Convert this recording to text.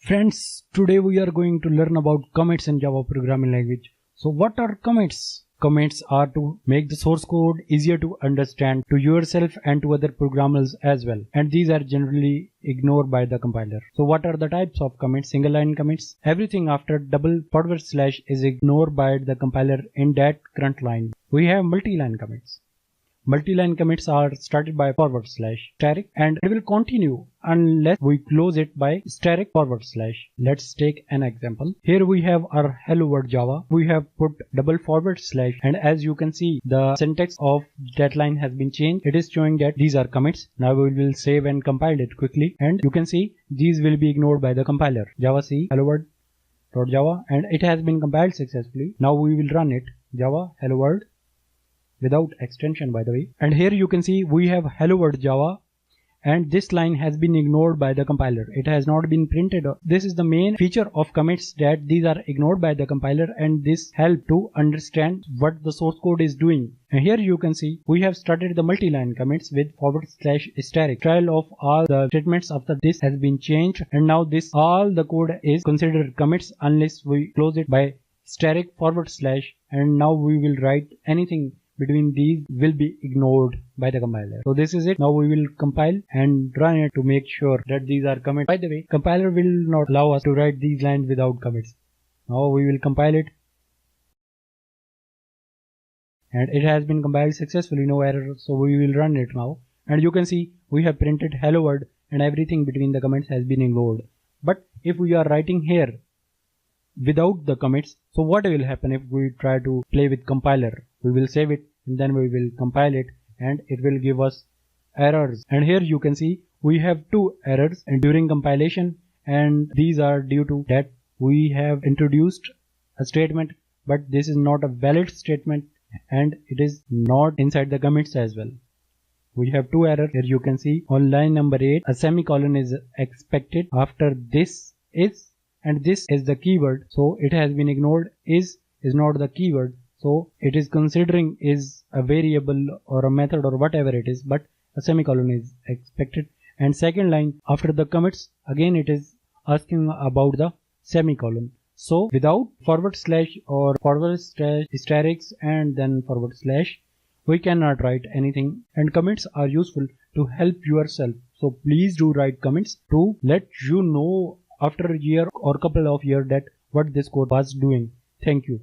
Friends, today we are going to learn about commits in Java programming language. So what are commits? Commits are to make the source code easier to understand to yourself and to other programmers as well. And these are generally ignored by the compiler. So what are the types of commits? Single line commits. Everything after // is ignored by the compiler in that current line. We have multi-line commits. Multi-line commits are started by / static and it will continue unless we close it by static /. Let's take an example. Here we have our hello world Java. We have put // and as you can see the syntax of that line has been changed. It is showing that these are commits. Now we will save and compile it quickly and you can see these will be ignored by the compiler. Java C hello world.java and it has been compiled successfully. Now we will run it. Java hello world without extension by the way, and here you can see we have hello world Java and this line has been ignored by the compiler. It has not been printed. This is the main feature of commits, that these are ignored by the compiler and this help to understand what the source code is doing. And here you can see we have started the multi-line commits with / static. Trial of all the statements after this has been changed and now this all the code is considered commits unless we close it by static / and now we will write anything between these will be ignored by the compiler. So this is it. Now we will compile and run it to make sure that these are commits. By the way, compiler will not allow us to write these lines without commits. Now we will compile it. And it has been compiled successfully, no error. So we will run it now. And you can see we have printed hello world and everything between the commits has been ignored. But if we are writing here without the commits, so what will happen if we try to play with compiler? We will save it and then we will compile it and it will give us errors. And here you can see we have two errors and during compilation, and these are due to that we have introduced a statement but this is not a valid statement and it is not inside the commits as well. We have two errors. Here you can see on line number 8 a semicolon is expected after this is, and this is the keyword, so it has been ignored. Is not the keyword, so it is considering is a variable or a method or whatever it is, but a semicolon is expected. And second line after the commits, again it is asking about the semicolon. So without / or / static and then / we cannot write anything, and commits are useful to help yourself. So please do write commits to let you know after a year or couple of years that what this code was doing. Thank you.